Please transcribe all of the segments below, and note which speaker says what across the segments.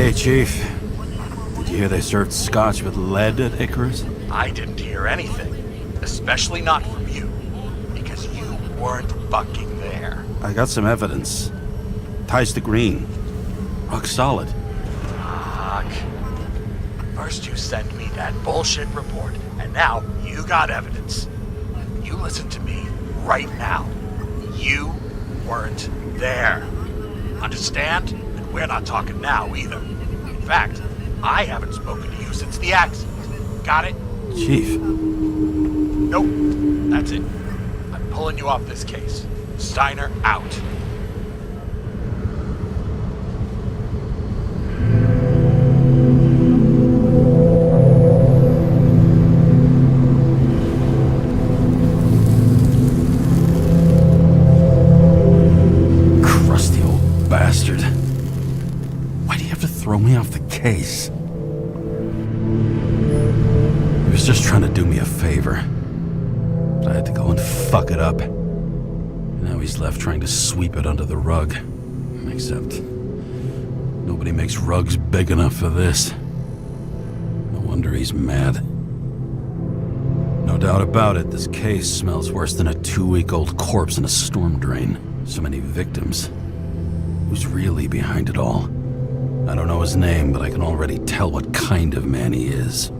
Speaker 1: Hey, Chief. Did you hear they served scotch with lead at Icarus?
Speaker 2: I didn't hear anything. Especially not from you. Because you weren't fucking there.
Speaker 1: I got some evidence. Ties to Green. Rock solid.
Speaker 2: Fuck. First you sent me that bullshit report, and now you got evidence. You listen to me right now. You weren't there. Understand? And we're not talking now either. In fact, I haven't spoken to you since the accident. Got it?
Speaker 1: Chief.
Speaker 2: Nope. That's it. I'm pulling you off this case. Steiner out.
Speaker 1: Crusty old bastard. Why do you have to throw me off the case? He was just trying to do me a favor. But I had to go and fuck it up. Now he's left trying to sweep it under the rug. Except nobody makes rugs big enough for this. No wonder he's mad. No doubt about it, this case smells worse than a 2-week-old corpse in a storm drain. So many victims. Who's really behind it all? I don't know his name, but I can already tell what kind of man he is.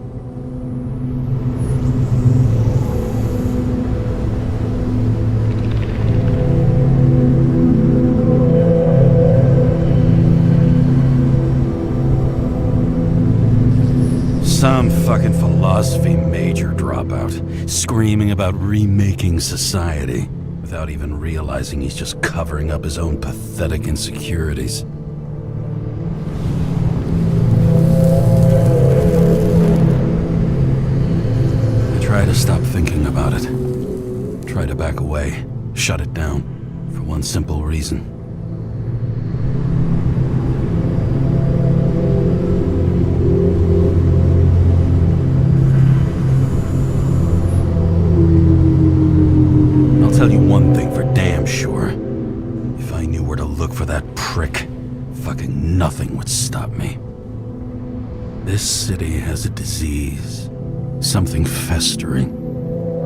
Speaker 1: Some fucking philosophy major dropout, screaming about remaking society, without even realizing he's just covering up his own pathetic insecurities. I try to stop thinking about it. Try to back away, shut it down, for one simple reason. I'll tell you one thing for damn sure. If I knew where to look for that prick, fucking nothing would stop me. This city has a disease. Something festering.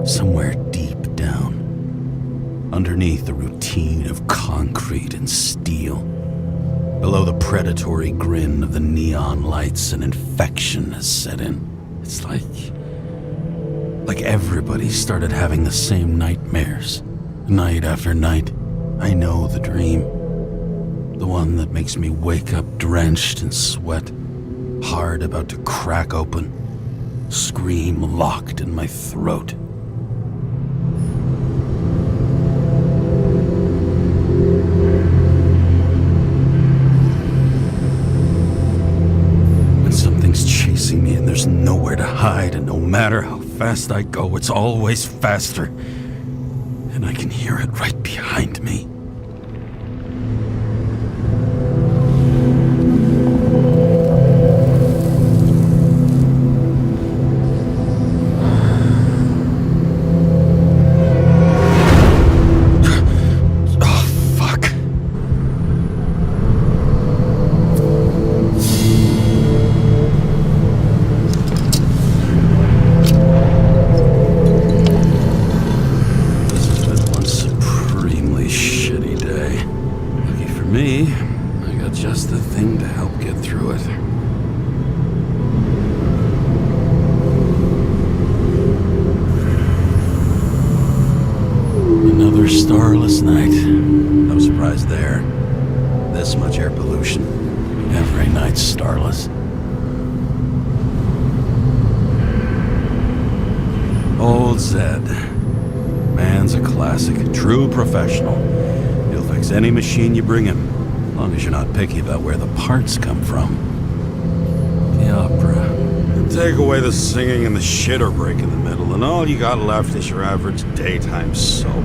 Speaker 1: Somewhere deep down. Underneath the routine of concrete and steel. Below the predatory grin of the neon lights, an infection has set in. It's like everybody started having the same nightmares. Night after night. I know the dream. The one that makes me wake up drenched in sweat. Heart about to crack open. Scream locked in my throat. When something's chasing me and there's nowhere to hide, and no matter how fast I go, it's always faster. And I can hear it right behind me. Me, I got just the thing to help get through it. Another starless night. No surprise there. This much air pollution. Every night's starless. Old Zed. Man's a classic. True professional. He'll fix any machine you bring him, as long as you're not picky about where the parts come from. The opera. And take away the singing and the shitter break in the middle, and all you got left is your average daytime soap.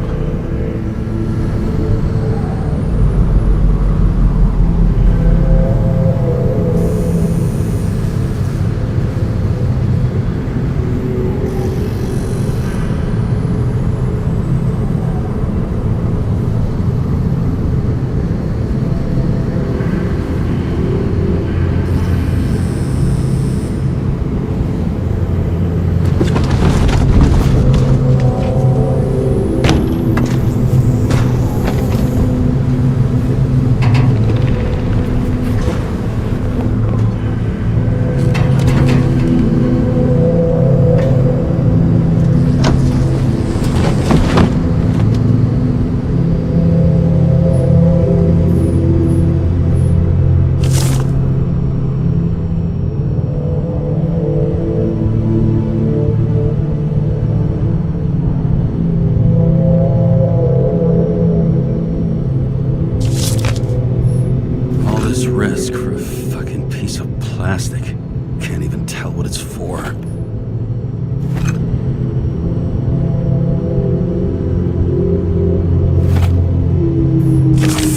Speaker 1: Fucking piece of plastic. Can't even tell what it's for.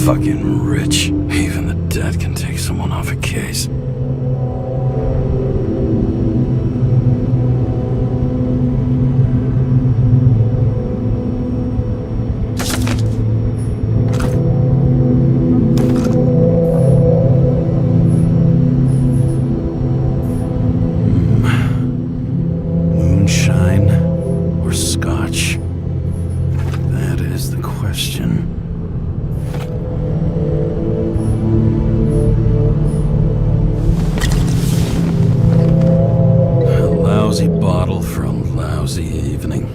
Speaker 1: Fucking rich. Even the dead can take someone off a case. Moonshine or scotch? That is the question. A lousy bottle for a lousy evening.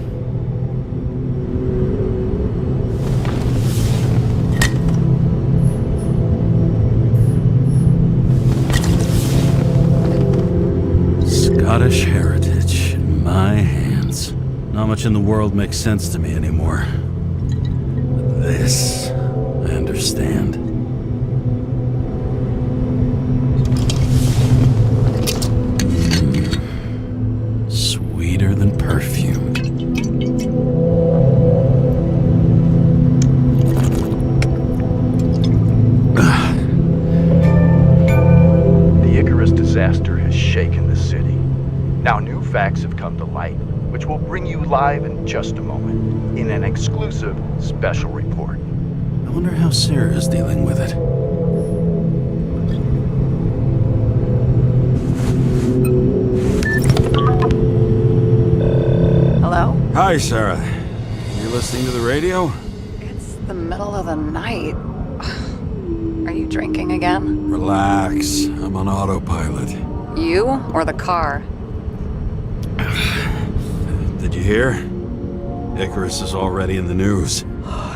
Speaker 1: Scottish heritage in my hands. Not much in the world makes sense to me anymore. But this, I understand. Sweeter than perfume.
Speaker 2: The Icarus disaster has shaken the city. Now new facts have come to light, which will bring you live in just a moment, in an exclusive special report.
Speaker 1: I wonder how Sarah is dealing with it.
Speaker 3: Hello?
Speaker 1: Hi, Sarah. You listening to the radio?
Speaker 3: It's the middle of the night. Are you drinking again?
Speaker 1: Relax. I'm on autopilot.
Speaker 3: You or the car?
Speaker 1: Did you hear? Icarus is already in the news.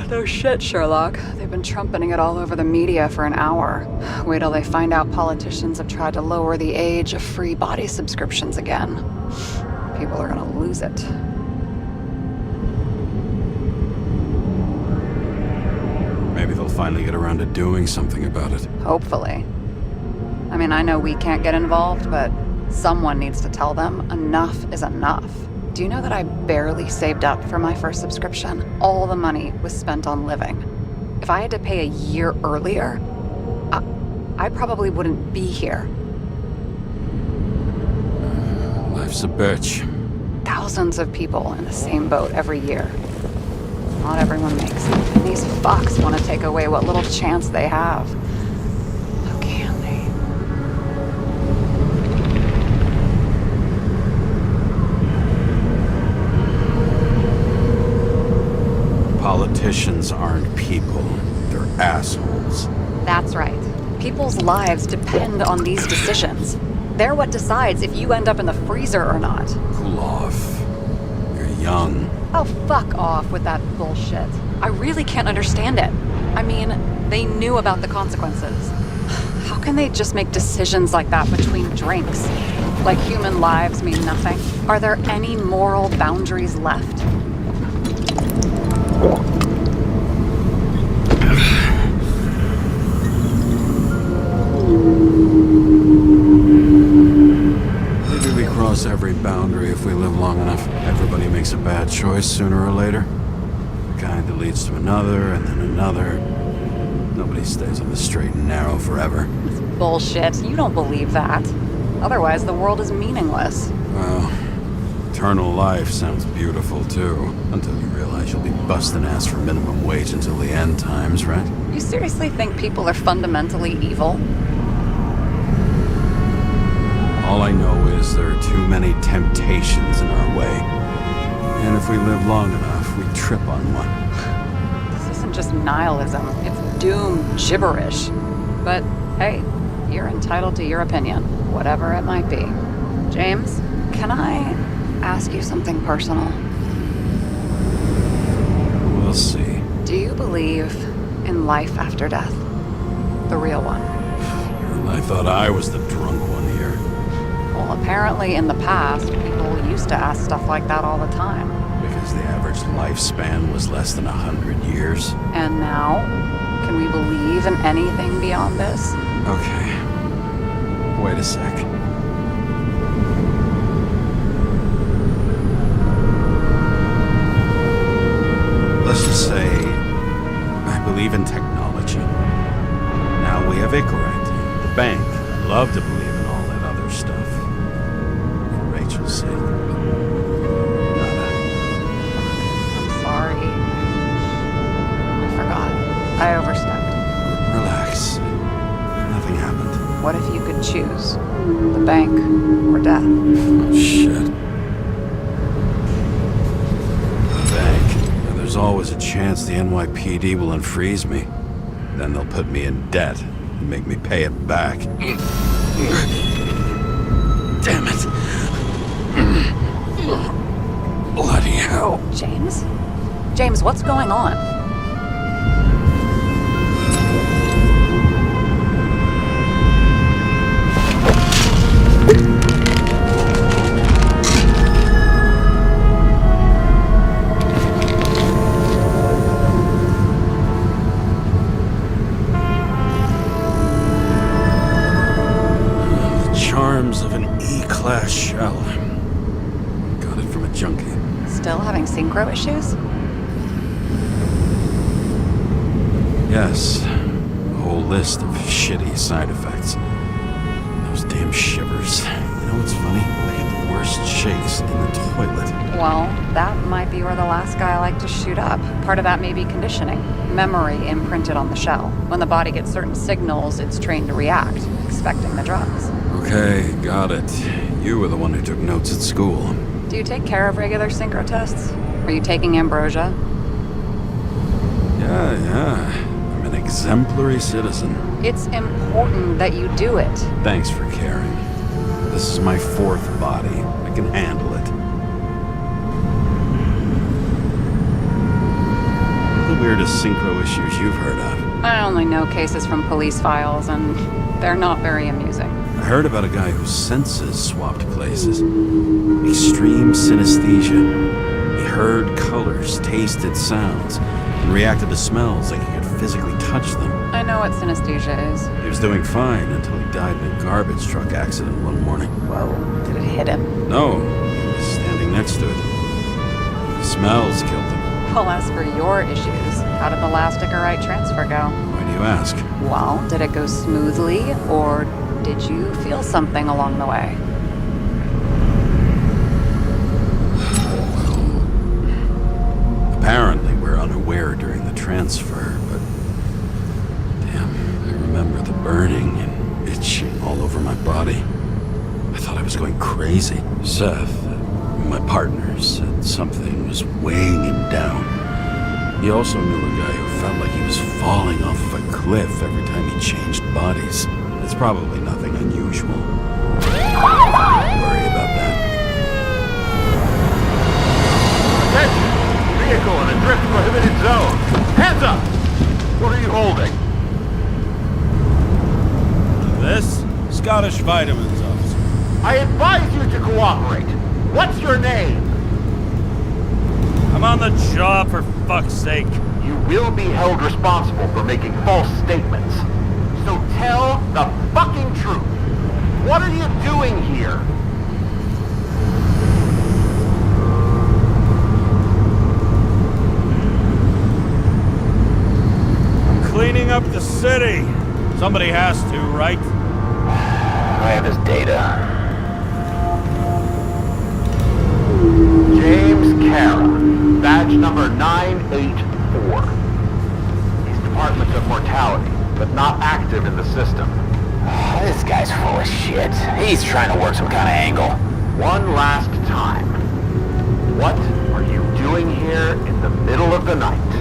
Speaker 3: No shit, Sherlock. They've been trumpeting it all over the media for an hour. Wait till they find out politicians have tried to lower the age of free body subscriptions again. People are gonna lose it.
Speaker 1: Maybe they'll finally get around to doing something about it.
Speaker 3: Hopefully. I mean, I know we can't get involved, but someone needs to tell them enough is enough. Do you know that I barely saved up for my first subscription? All the money was spent on living. If I had to pay a year earlier, I probably wouldn't be here.
Speaker 1: Life's a bitch.
Speaker 3: Thousands of people in the same boat every year. Not everyone makes it. And these fucks want to take away what little chance they have. How can they?
Speaker 1: Politicians aren't people. They're assholes.
Speaker 3: That's right. People's lives depend on these decisions. They're what decides if you end up in the freezer or not.
Speaker 1: Cool off. You're young.
Speaker 3: Oh, fuck off with that bullshit. I really can't understand it. I mean, they knew about the consequences. How can they just make decisions like that between drinks? Like human lives mean nothing? Are there any moral boundaries left?
Speaker 1: Maybe we cross every boundary if we live long enough. Everybody makes a bad choice sooner or later. The kind that leads to another and then another. Nobody stays on the straight and narrow forever.
Speaker 3: Bullshit. You don't believe that. Otherwise, the world is meaningless.
Speaker 1: Well, eternal life sounds beautiful too. Until you realize you'll be busting ass for minimum wage until the end times, right?
Speaker 3: You seriously think people are fundamentally evil?
Speaker 1: All I know is there are too many temptations in our way. And if we live long enough, we trip on one.
Speaker 3: This isn't just nihilism, it's doom gibberish. But hey, you're entitled to your opinion, whatever it might be. James, can I ask you something personal?
Speaker 1: We'll see.
Speaker 3: Do you believe in life after death? The real one?
Speaker 1: I thought I was the drunk one here.
Speaker 3: Well, apparently in the past, people used to ask stuff like that all the time.
Speaker 1: Because the average lifespan was less than 100 years.
Speaker 3: And now, can we believe in anything beyond this?
Speaker 1: Okay. a sec. Let's just say I believe in technology. Now we have Icarite, the bank. I'd love to believe in all that other stuff. For Rachel's sake. Nada.
Speaker 3: I'm sorry. I forgot. I overstepped.
Speaker 1: Relax. Nothing happened.
Speaker 3: What if you could choose? The bank or death?
Speaker 1: Oh, shit. The bank. And there's always a chance the NYPD will unfreeze me. Then they'll put me in debt and make me pay it back. Damn it. Bloody hell.
Speaker 3: James? James, what's going on?
Speaker 1: Charms of an E-class shell. Got it from a junkie.
Speaker 3: Still having synchro issues?
Speaker 1: Yes. A whole list of shitty side effects. Those damn shivers. You know what's funny? I get the worst shakes in the toilet.
Speaker 3: Well, that might be where the last guy liked to shoot up. Part of that may be conditioning. Memory imprinted on the shell. When the body gets certain signals, it's trained to react, expecting the drugs.
Speaker 1: Okay, got it. You were the one who took notes at school.
Speaker 3: Do you take care of regular synchro tests? Are you taking ambrosia?
Speaker 1: Yeah. I'm an exemplary citizen.
Speaker 3: It's important that you do it.
Speaker 1: Thanks for caring. This is my fourth body. I can handle it. What are the weirdest synchro issues you've heard of?
Speaker 3: I only know cases from police files, and they're not very amusing.
Speaker 1: I heard about a guy whose senses swapped places. Extreme synesthesia. He heard colors, tasted sounds, and reacted to smells like he could physically touch them.
Speaker 3: I know what synesthesia is.
Speaker 1: He was doing fine until he died in a garbage truck accident one morning.
Speaker 3: Whoa, did it hit him?
Speaker 1: No, he was standing next to it. The smells killed him.
Speaker 3: Well, as for your issues, how did the last Icarite transfer go?
Speaker 1: Why do you ask?
Speaker 3: Well, did it go smoothly, or did you feel something along the way?
Speaker 1: Apparently, we're unaware during the transfer, but damn, I remember the burning and itching all over my body. I thought I was going crazy. Seth, my partner, said something was weighing him down. He also knew a guy who felt like he was falling off of a cliff every time he changed bodies. It's probably nothing unusual. Don't worry about that.
Speaker 4: Attention! Vehicle in a drift prohibited zone. Hands up! What are you holding?
Speaker 1: This? Scottish Vitamins, officer.
Speaker 4: I advise you to cooperate. What's your name?
Speaker 5: I'm on the job, for fuck's sake.
Speaker 4: You will be held responsible for making false statements. So tell the fucking truth. What are you doing here?
Speaker 5: Cleaning up the city. Somebody has to, right?
Speaker 4: I have his data. James Kara, badge number 984. He's Department of Mortality, but not active in the system.
Speaker 6: This guy's full of shit. He's trying to work some kind of angle.
Speaker 4: One last time. What are you doing here in the middle of the night?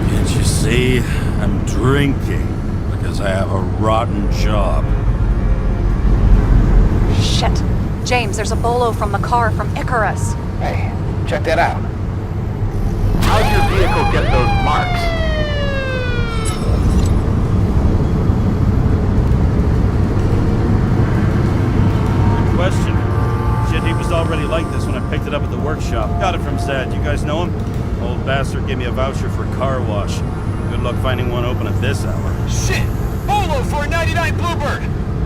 Speaker 1: Can't you see? I'm drinking because I have a rotten job.
Speaker 3: Shit. James, there's a bolo from the car from Icarus.
Speaker 6: Hey, check that out.
Speaker 4: How'd your vehicle get those marks?
Speaker 5: Good question. Shit he Jeep was already like this when I picked it up at the workshop. Got it from Zed. You guys know him? Old bastard gave me a voucher for a car wash. Good luck finding one open at this hour.
Speaker 7: Shit! Bolo for a 99 Bluebird!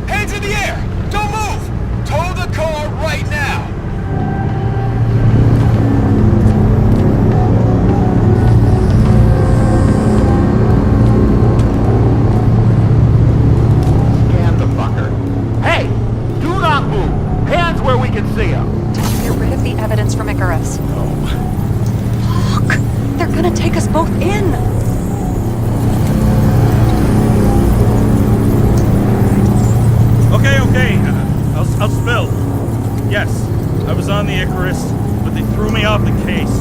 Speaker 7: Hands in the air! Don't move! Tow the car right now!
Speaker 4: Scan the fucker. Hey! Do not move! Hands where we can see him!
Speaker 3: Did you get rid of the evidence from Icarus?
Speaker 1: No.
Speaker 3: Look! They're gonna take us both in!
Speaker 5: Okay. I'll spill. Yes, I was on the Icarus, but they threw me off the case.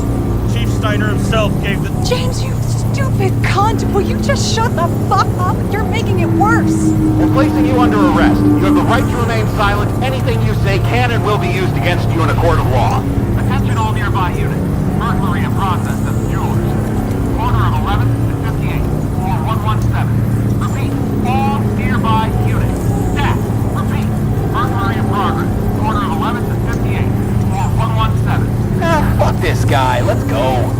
Speaker 5: Chief Steiner himself gave the...
Speaker 3: James, you stupid cunt! Will you just shut the fuck up? You're making it worse!
Speaker 4: We're placing you under arrest. You have the right to remain silent. Anything you say can and will be used against you in a court of law. Attention all nearby units. Burglary in process at the Jewelers. Corner of 11th and 58. Or 117. Repeat. All nearby units. Staff. Repeat. Burglary in progress. Corner of 11th and 58. Or 117.
Speaker 6: Fuck this guy. Let's go.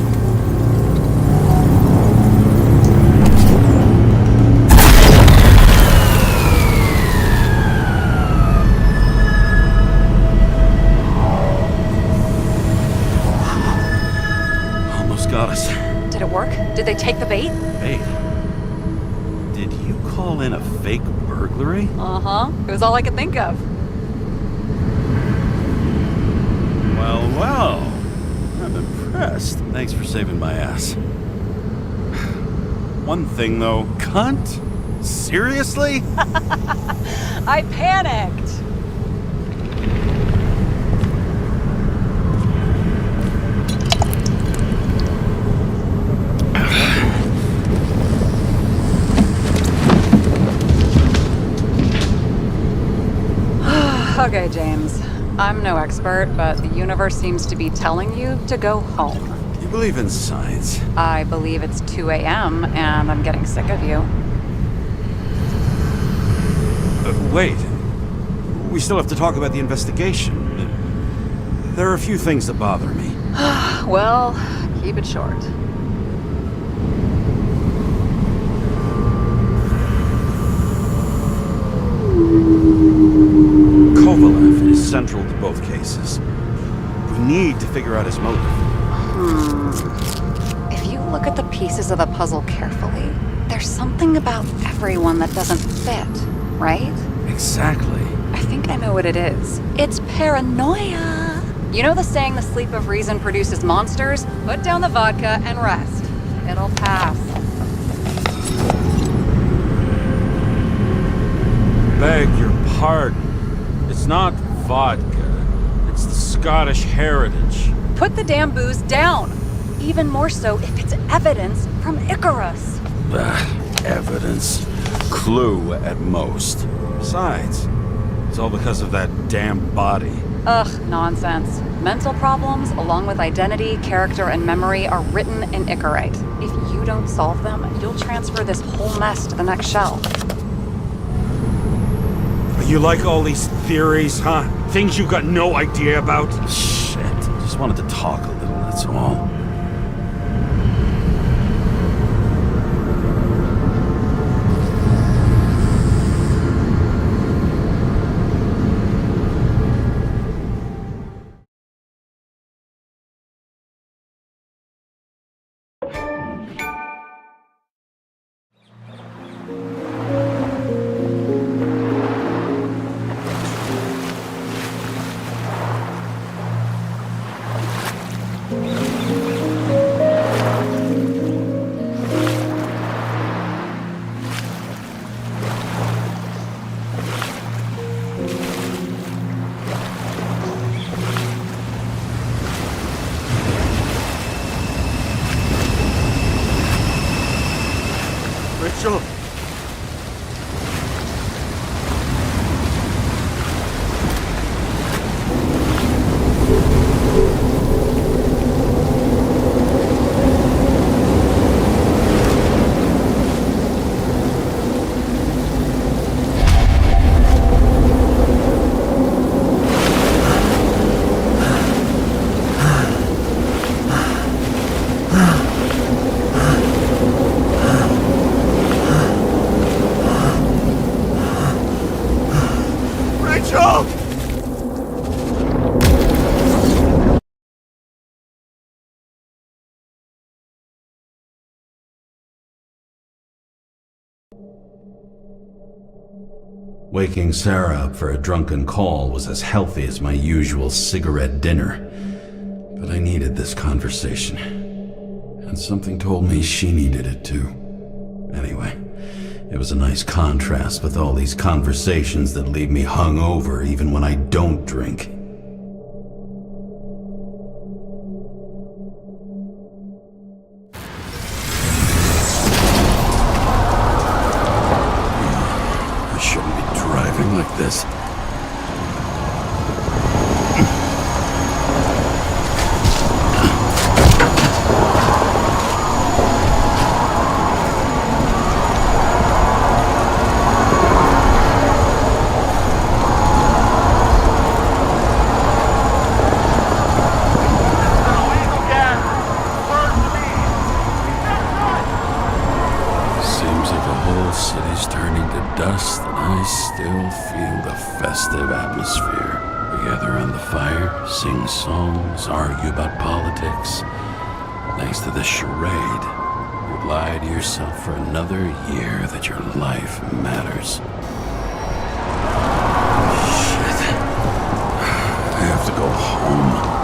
Speaker 1: Almost got us.
Speaker 3: Did it work? Did they take the bait?
Speaker 1: Hey, did you call in a fake burglary?
Speaker 3: Uh-huh. It was all I could think of.
Speaker 1: Well. I'm impressed. Thanks for saving my ass. One thing, though. Cunt? Seriously?
Speaker 3: I panicked! Okay, James. I'm no expert, but the universe seems to be telling you to go home.
Speaker 1: You believe in science?
Speaker 3: I believe it's 2 a.m. and I'm getting sick of you.
Speaker 1: Wait. We still have to talk about the investigation. There are a few things that bother me.
Speaker 3: Well, keep it short.
Speaker 1: Kovalev is central to both cases. We need to figure out his motive.
Speaker 3: If you look at the pieces of the puzzle carefully, there's something about everyone that doesn't fit, right?
Speaker 1: Exactly.
Speaker 3: I think I know what it is. It's paranoia. You know the saying, the sleep of reason produces monsters? Put down the vodka and rest. It'll pass.
Speaker 5: Beg your pardon. It's not vodka. It's the Scottish heritage.
Speaker 3: Put the damn booze down. Even more so if it's evidence from Icarus.
Speaker 1: Evidence. Clue at most. Besides, it's all because of that damn body.
Speaker 3: Ugh, nonsense. Mental problems, along with identity, character, and memory, are written in Icarite. If you don't solve them, you'll transfer this whole mess to the next shelf.
Speaker 5: You like all these theories, huh? Things you've got no idea about?
Speaker 1: Shit. Just wanted to talk a little, that's all.
Speaker 5: Rachel!
Speaker 1: Waking Sarah up for a drunken call was as healthy as my usual cigarette dinner. But I needed this conversation. And something told me she needed it too. Anyway, it was a nice contrast with all these conversations that leave me hungover even when I don't drink. I shouldn't be driving like this. Seems like the whole city's turning to dust, and I still feel the festive atmosphere. We gather around the fire, sing songs, argue about politics. Thanks to this charade, you lie to yourself for another year that your life matters. Shit. I have to go home.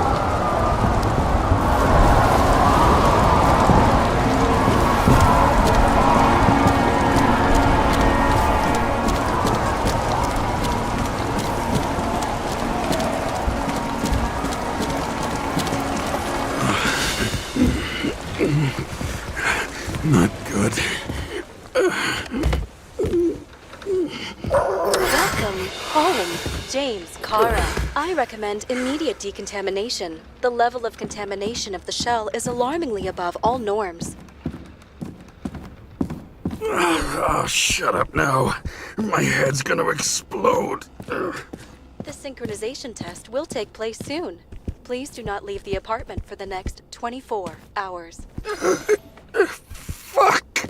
Speaker 1: Not good.
Speaker 8: Welcome home, James, Kara. I recommend immediate decontamination. The level of contamination of the shell is alarmingly above all norms.
Speaker 1: Oh, shut up now. My head's gonna explode.
Speaker 8: The synchronization test will take place soon. Please do not leave the apartment for the next 24 hours.
Speaker 1: Fuck.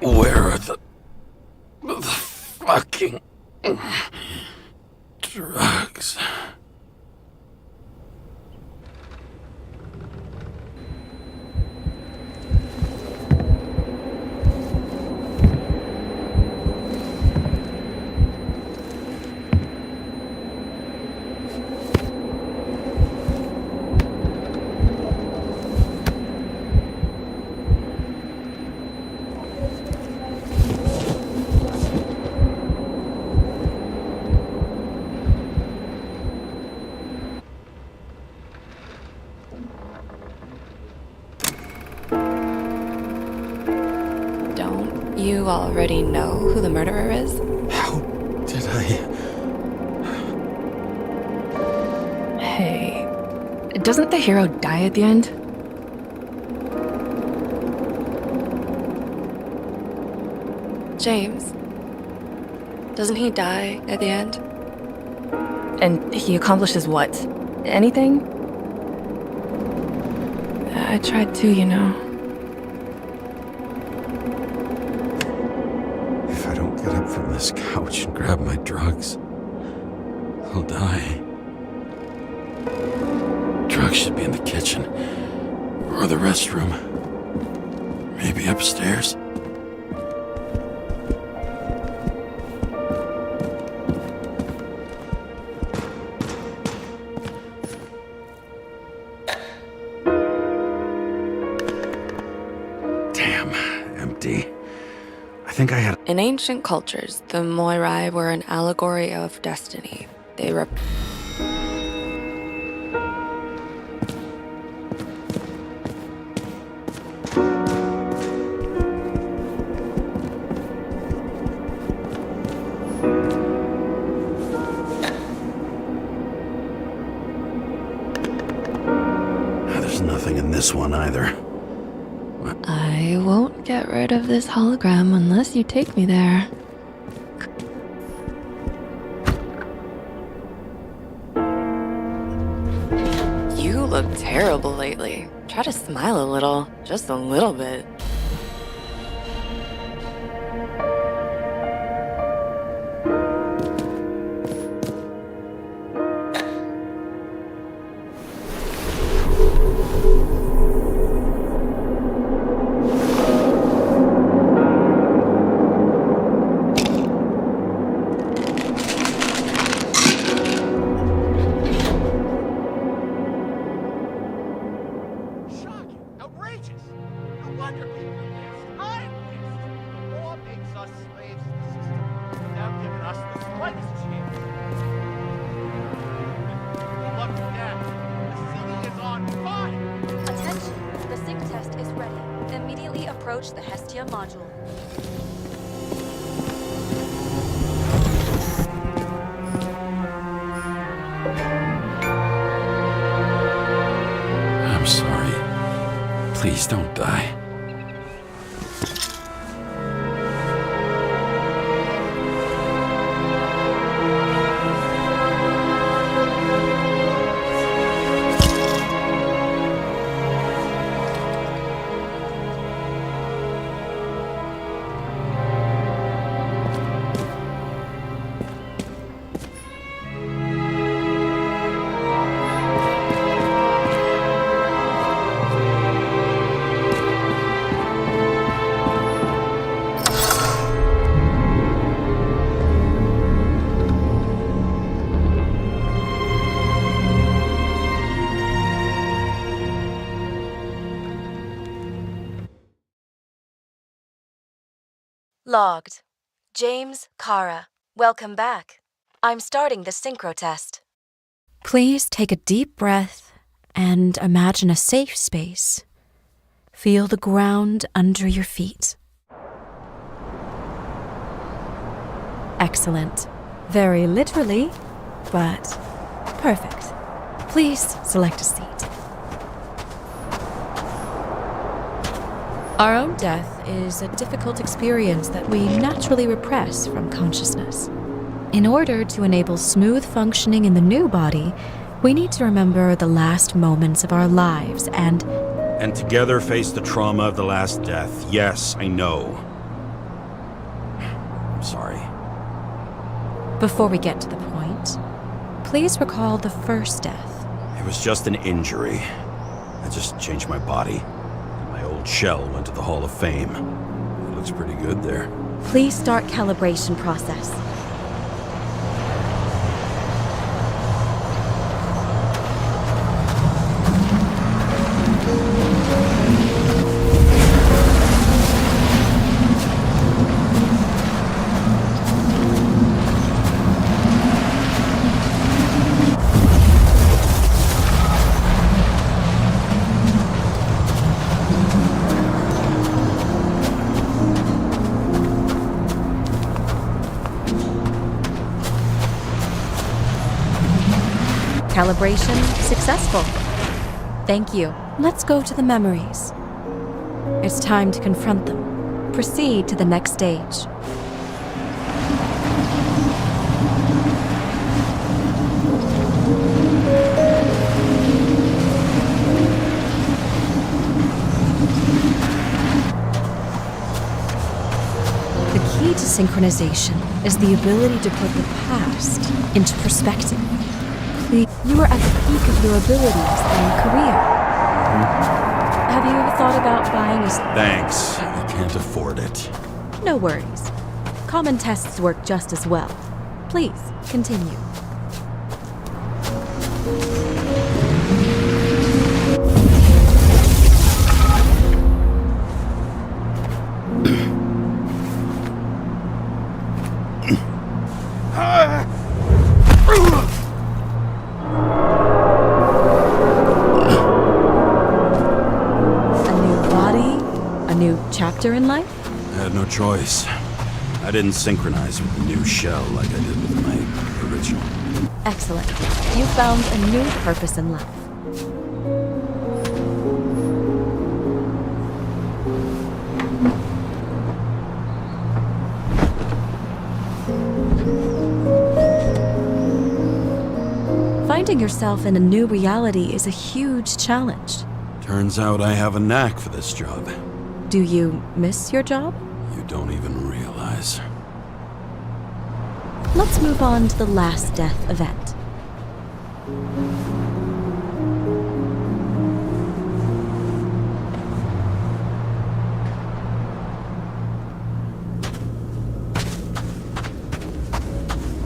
Speaker 1: Where are the fucking drugs?
Speaker 8: Don't you already know who the murderer is?
Speaker 1: How did I...
Speaker 9: Hey, doesn't the hero die at the end?
Speaker 8: James. Doesn't he die at the end?
Speaker 9: And he accomplishes what? Anything? I tried to, you know.
Speaker 1: If I don't get up from this couch and grab my drugs, I'll die. Drugs should be in the kitchen. Or the restroom. Maybe upstairs. Damn, empty. I think I had...
Speaker 8: In ancient cultures, the Moirai were an allegory of destiny. They
Speaker 1: There's nothing in this one either.
Speaker 9: I won't get rid of this hologram unless you take me there.
Speaker 8: You look terrible lately. Try to smile a little, just a little bit.
Speaker 4: waves without giving us the slightest chance. Look, Dad, the city is on fire!
Speaker 8: Attention, the sync test is ready. Immediately approach the Hestia module.
Speaker 1: I'm sorry. Please don't die.
Speaker 8: Logged. James, Kara, welcome back. I'm starting the synchro test.
Speaker 10: Please take a deep breath and imagine a safe space. Feel the ground under your feet. Excellent. Very literally, but perfect. Please select a seat. Our own death is a difficult experience that we naturally repress from consciousness. In order to enable smooth functioning in the new body, we need to remember the last moments of our lives and
Speaker 1: together face the trauma of the last death. Yes, I know. I'm sorry.
Speaker 10: Before we get to the point, please recall the first death.
Speaker 1: It was just an injury. I just changed my body. My old shell went to the Hall of Fame. It looks pretty good there.
Speaker 10: Please start calibration process. Calibration successful. Thank you. Let's go to the memories. It's time to confront them. Proceed to the next stage. The key to synchronization is the ability to put the past into perspective. You are at the peak of your abilities and career. Have you ever thought about buying a...
Speaker 1: Thanks. I can't afford it.
Speaker 10: No worries. Common tests work just as well. Please, continue. Chapter in life?
Speaker 1: I had no choice. I didn't synchronize with the new shell like I did with my original.
Speaker 10: Excellent. You found a new purpose in life. Finding yourself in a new reality is a huge challenge.
Speaker 1: Turns out I have a knack for this job.
Speaker 10: Do you miss your job?
Speaker 1: You don't even realize.
Speaker 10: Let's move on to the last death event.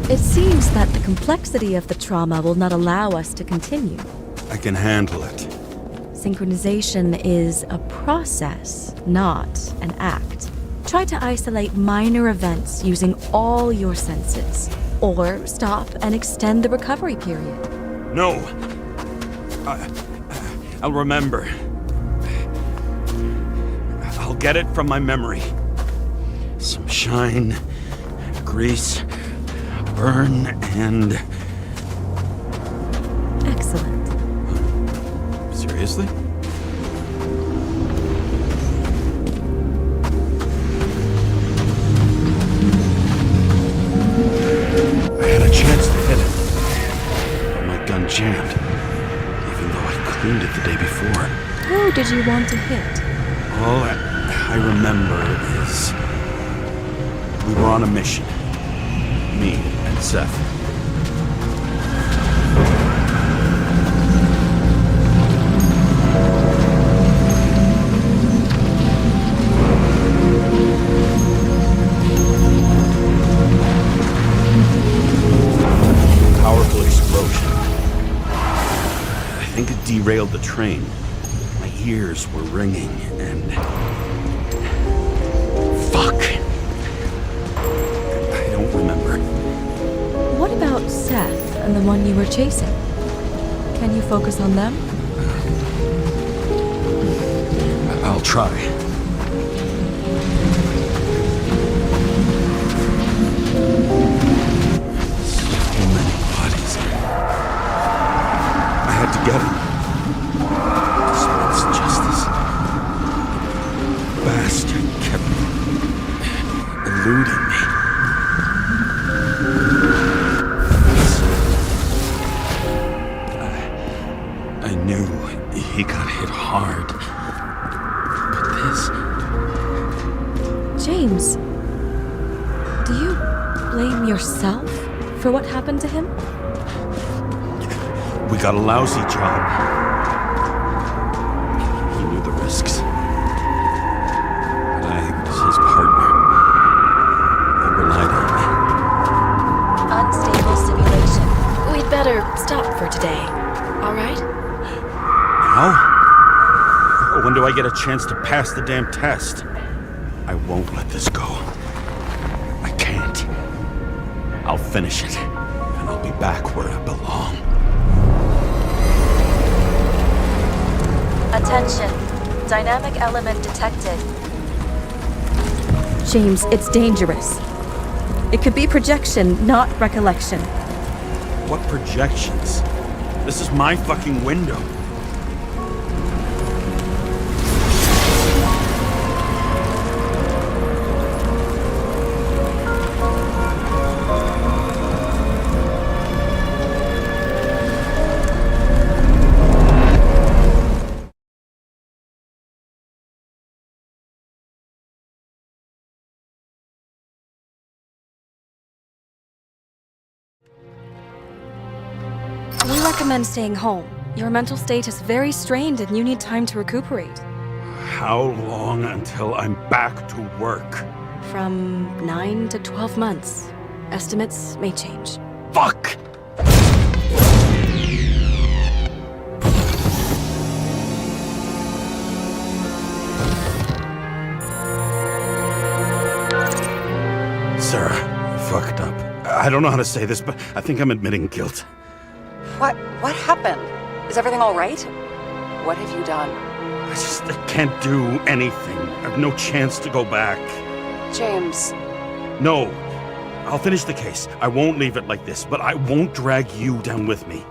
Speaker 10: It seems that the complexity of the trauma will not allow us to continue.
Speaker 1: I can handle it.
Speaker 10: Synchronization is a process, not an act. Try to isolate minor events using all your senses. Or stop and extend the recovery period.
Speaker 5: No. I'll remember. I'll get it from my memory. Some shine, grease, burn, and...
Speaker 10: Excellent.
Speaker 5: Seriously? I had a chance to hit it, but my gun jammed, even though I cleaned it the day before.
Speaker 10: Who did you want to hit?
Speaker 5: All I remember is we were on a mission. Me and Seth. Powerful explosion. I think it derailed the train. My ears were ringing and... Fuck. I don't remember.
Speaker 10: What about Seth and the one you were chasing? Can you focus on them?
Speaker 5: I'll try. So many bodies. I had to get him. Smith's justice. Bastard kept eluding me. I knew he got hit hard. But this...
Speaker 10: James, do you blame yourself for what happened to him?
Speaker 5: We got a lousy job. He knew the risks. But I was his partner. He relied on me.
Speaker 8: Unstable simulation. We'd better stop for today. All right?
Speaker 5: How? When do I get a chance to pass the damn test? I won't let this go. I can't. I'll finish it, and I'll be back where I belong.
Speaker 8: Attention. Dynamic element detected.
Speaker 10: James, it's dangerous. It could be projection, not recollection.
Speaker 5: What projections? This is my fucking window.
Speaker 8: We recommend staying home. Your mental state is very strained and you need time to recuperate.
Speaker 5: How long until I'm back to work?
Speaker 8: From 9 to 12 months. Estimates may change.
Speaker 5: Fuck! Sarah, I fucked up. I don't know how to say this, but I think I'm admitting guilt.
Speaker 3: What happened? Is everything all right? What have you done?
Speaker 5: I can't do anything. I have no chance to go back.
Speaker 3: James.
Speaker 5: No. I'll finish the case. I won't leave it like this, but I won't drag you down with me.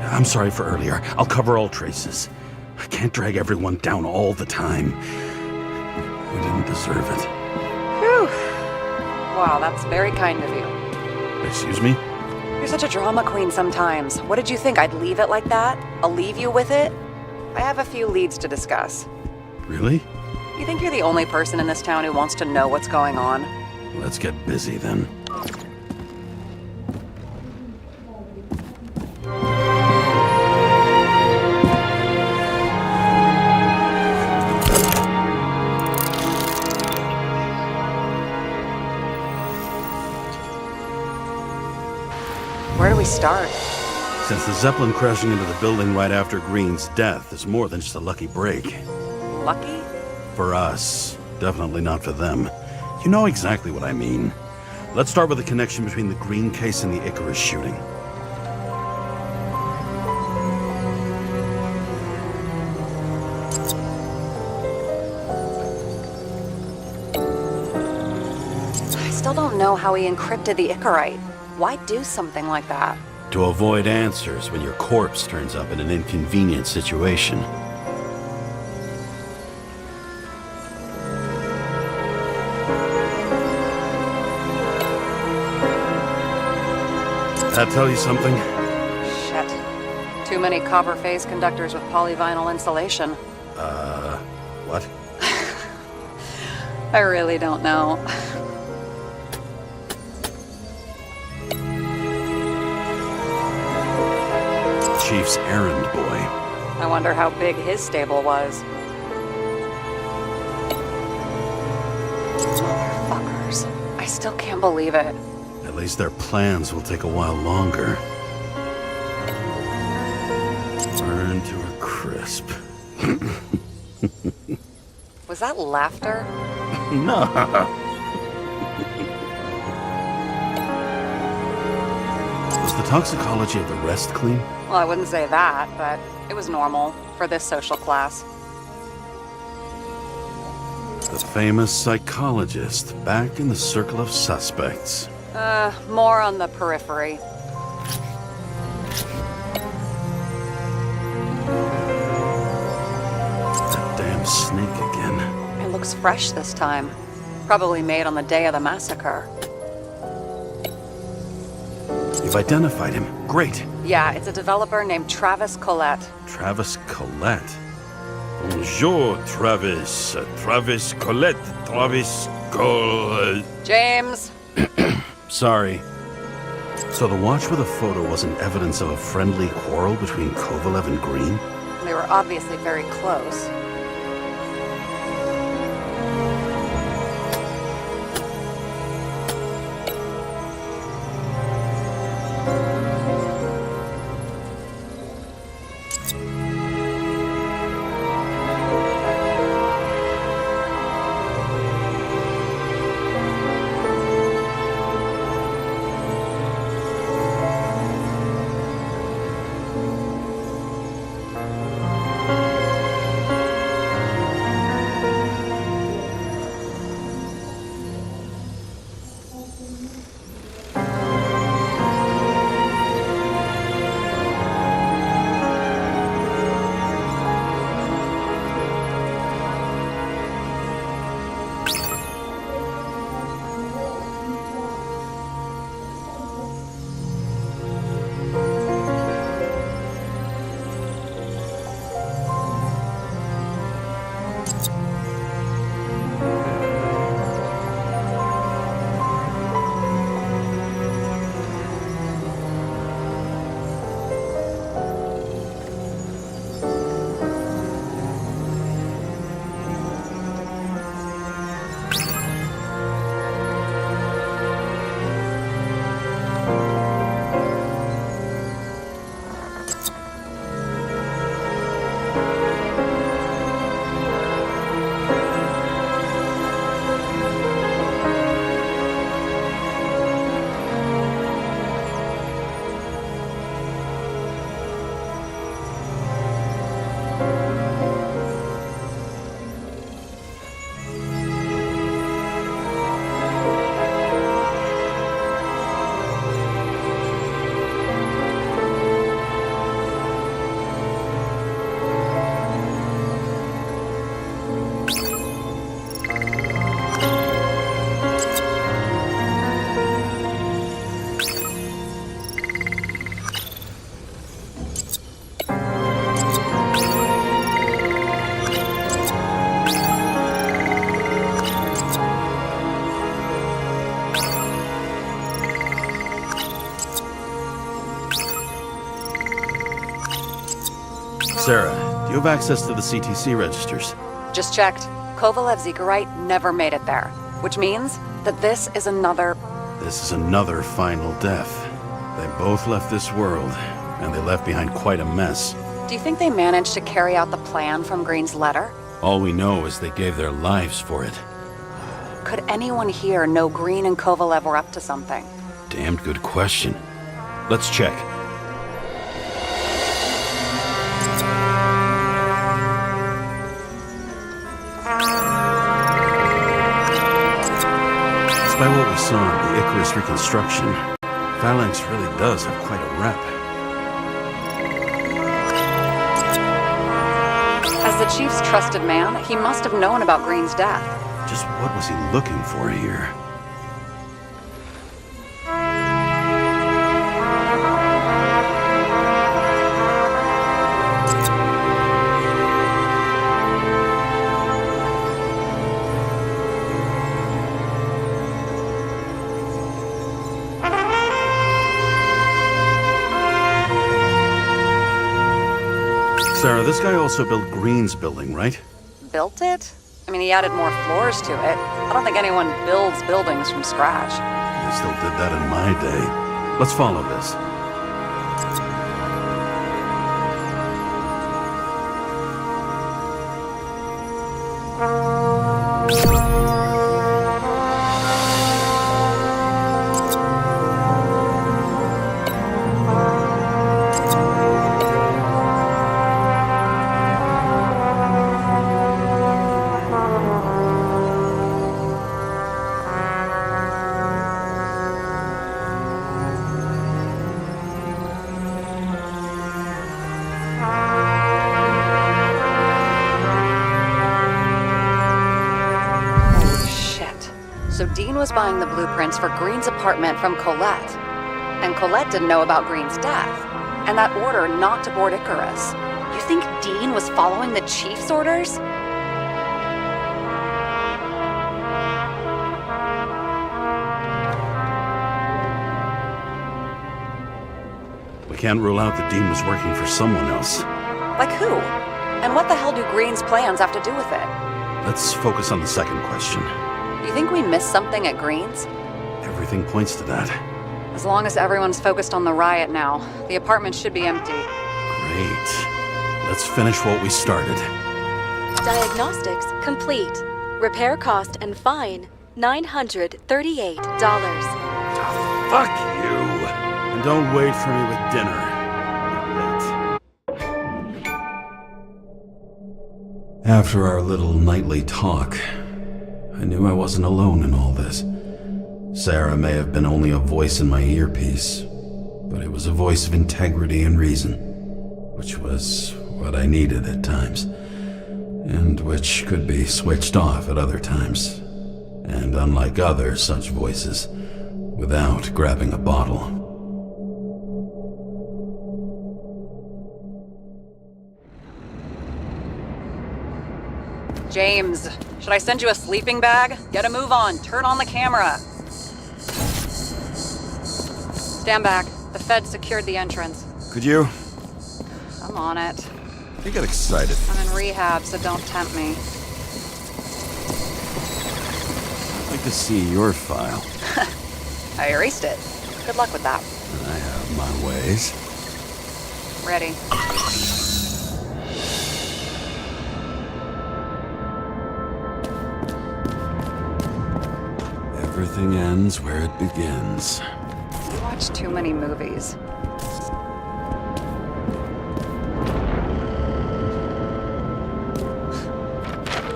Speaker 5: I'm sorry for earlier. I'll cover all traces. I can't drag everyone down all the time. We didn't deserve it.
Speaker 3: Whew. Wow, that's very kind of you.
Speaker 5: Excuse me?
Speaker 3: You're such a drama queen sometimes. What did you think, I'd leave it like that? I'll leave you with it? I have a few leads to discuss.
Speaker 5: Really?
Speaker 3: You think you're the only person in this town who wants to know what's going on?
Speaker 1: Let's get busy then.
Speaker 3: Where do we start?
Speaker 5: Since the Zeppelin crashing into the building right after Green's death is more than just a lucky break.
Speaker 3: Lucky?
Speaker 5: For us. definitely not for them. You know exactly what I mean. Let's start with the connection between the Green case and the Icarus shooting.
Speaker 3: I still don't know how he encrypted the Icarite. Why do something like that?
Speaker 1: To avoid answers when your corpse turns up in an inconvenient situation.
Speaker 5: That tell you something?
Speaker 3: Shit. Too many copper phase conductors with polyvinyl insulation.
Speaker 5: What?
Speaker 3: I really don't know.
Speaker 5: Chief's errand boy.
Speaker 3: I wonder how big his stable was. Motherfuckers. I still can't believe it.
Speaker 5: At least their plans will take a while longer. Burn to a crisp.
Speaker 3: Was that laughter?
Speaker 5: No. Was the toxicology of the rest clean?
Speaker 3: Well, I wouldn't say that, but it was normal for this social class.
Speaker 5: The famous psychologist back in the circle of suspects.
Speaker 3: More on the periphery.
Speaker 5: That damn snake again.
Speaker 3: It looks fresh this time. Probably made on the day of the massacre.
Speaker 5: You've identified him. Great.
Speaker 3: Yeah, it's a developer named Travis Collette.
Speaker 5: Travis Collette. Bonjour, Travis. Travis Collette. Travis Collette.
Speaker 3: James!
Speaker 1: Sorry.
Speaker 5: So the watch with a photo wasn't evidence of a friendly quarrel between Kovalev and Green?
Speaker 3: They were obviously very close.
Speaker 5: Sarah, do you have access to the CTC registers?
Speaker 3: Just checked. Kovalev's Icarite never made it there, which means that this is another...
Speaker 5: This is another final death. They both left this world, and they left behind quite a mess.
Speaker 3: Do you think they managed to carry out the plan from Green's letter?
Speaker 1: All we know is they gave their lives for it.
Speaker 3: could anyone here know Green and Kovalev were up to something?
Speaker 1: Damned good question. Let's check. Despite what we saw in the Icarus reconstruction, Phalanx really does have quite a rep.
Speaker 3: As the Chief's trusted man, he must have known about Green's death.
Speaker 1: Just what was he looking for here? Sarah, this guy also built Green's building, right?
Speaker 3: Built it? I mean, he added more floors to it. I don't think anyone builds buildings from scratch.
Speaker 1: They still did that in my day. Let's follow this.
Speaker 3: So Dean was buying the blueprints for Green's apartment from Colette. And Colette didn't know about Green's death. And that order not to board Icarus. You think Dean was following the Chief's orders?
Speaker 1: We can't rule out that Dean was working for someone else.
Speaker 3: Like who? And what the hell do Green's plans have to do with it?
Speaker 1: Let's focus on the second question.
Speaker 3: You think we missed something at Green's?
Speaker 1: Everything points to that.
Speaker 3: As long as everyone's focused on the riot now, the apartment should be empty.
Speaker 1: Great. Let's finish what we started.
Speaker 8: Diagnostics complete. Repair cost and fine $938.
Speaker 1: Fuck you! And don't wait for me with dinner. Late. After our little nightly talk, I knew I wasn't alone in all this. Sarah may have been only a voice in my earpiece, but it was a voice of integrity and reason, which was what I needed at times, and which could be switched off at other times, and unlike other such voices, without grabbing a bottle.
Speaker 3: James, should I send you a sleeping bag? Get a move on. Turn on the camera. Stand back. The Fed secured the entrance.
Speaker 1: Could you?
Speaker 3: I'm on it.
Speaker 1: You got excited.
Speaker 3: I'm in rehab, so don't tempt me.
Speaker 1: I'd like to see your file.
Speaker 3: I erased it. Good luck with that.
Speaker 1: I have my ways.
Speaker 3: Ready.
Speaker 1: Everything ends where it begins.
Speaker 3: You watch too many movies.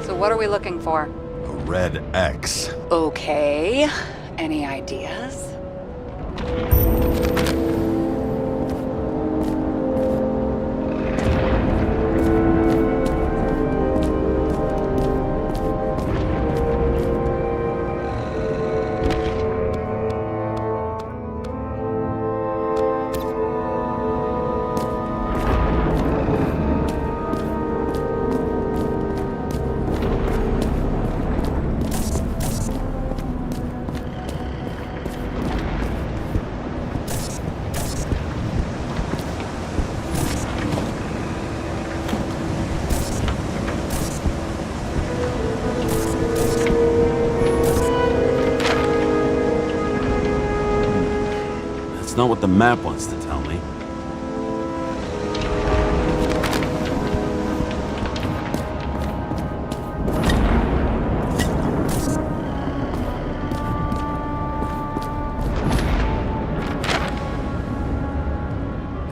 Speaker 3: So what are we looking for?
Speaker 1: A red X.
Speaker 3: Okay. Any ideas?
Speaker 1: That's not what the map wants to tell me.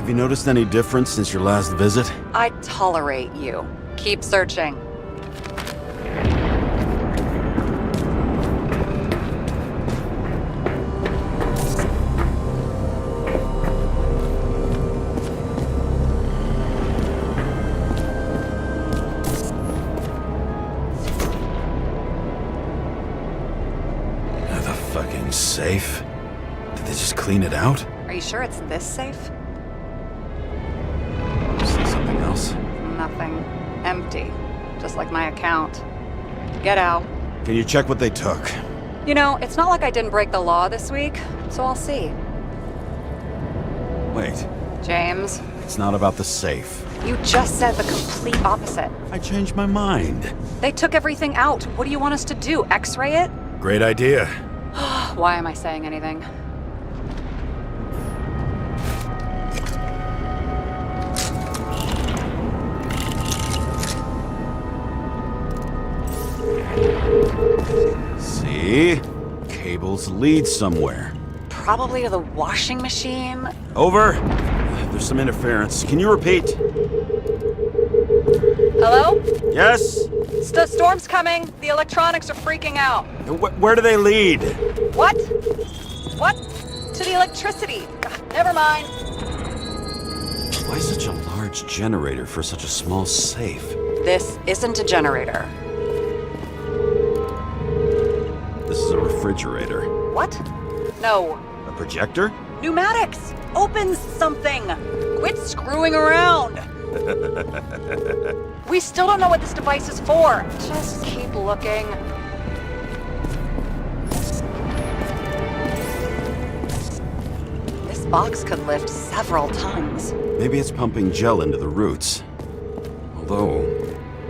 Speaker 5: Have you noticed any difference since your last visit?
Speaker 3: I tolerate you. Keep searching.
Speaker 1: The fucking safe? Did they just clean it out?
Speaker 3: Are you sure it's this safe?
Speaker 1: See something else?
Speaker 3: Nothing. Empty. Just like my account. Get out.
Speaker 5: Can you check what they took?
Speaker 3: You know, it's not like I didn't break the law this week, so I'll see.
Speaker 5: Wait,
Speaker 3: James,
Speaker 5: it's not about the safe.
Speaker 3: you just said the complete opposite.
Speaker 5: I changed my mind.
Speaker 3: They took everything out. What do you want us to do? X-ray it?
Speaker 5: Great idea.
Speaker 3: Why am I saying anything?
Speaker 5: See? Cables lead somewhere.
Speaker 3: Probably to the washing machine.
Speaker 5: Over. There's some interference. Can you repeat?
Speaker 3: Hello?
Speaker 5: Yes?
Speaker 3: Storm's coming. The electronics are freaking out.
Speaker 5: Where do they lead?
Speaker 3: What? What? To the electricity. Never mind.
Speaker 5: Why such a large generator for such a small safe?
Speaker 3: This isn't a generator.
Speaker 5: This is a refrigerator.
Speaker 3: What? No.
Speaker 5: A projector?
Speaker 3: Pneumatics! Opens something! Quit screwing around! We still don't know what this device is for. Just keep looking. This box could lift several tons.
Speaker 5: Maybe it's pumping gel into the roots. Although,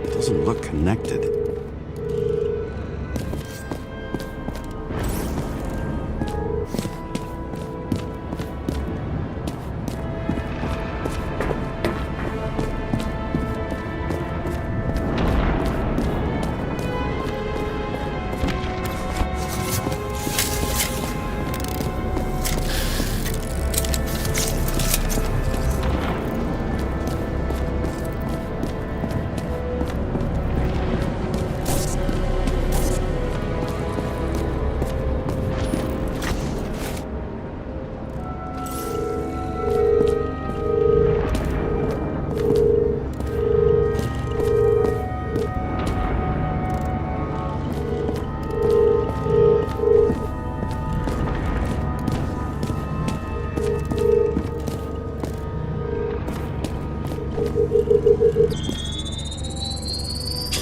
Speaker 5: it doesn't look connected.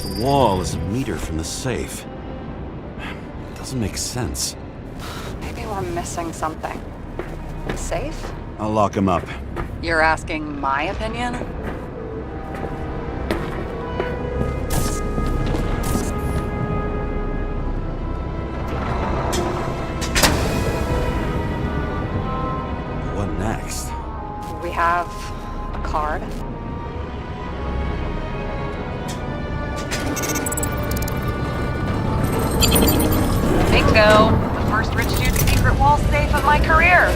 Speaker 5: The wall is a meter from the safe. It doesn't make sense.
Speaker 3: Maybe we're missing something. Safe?
Speaker 5: I'll lock him up.
Speaker 3: You're asking my opinion?
Speaker 5: What next?
Speaker 3: We have a card. Bingo! The first rich dude's secret wall safe of my career.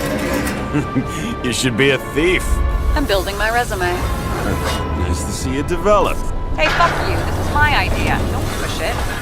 Speaker 5: You should be a thief.
Speaker 3: I'm building my resume.
Speaker 5: Nice to see you develop.
Speaker 3: Hey, fuck you. This is my idea. Don't push it.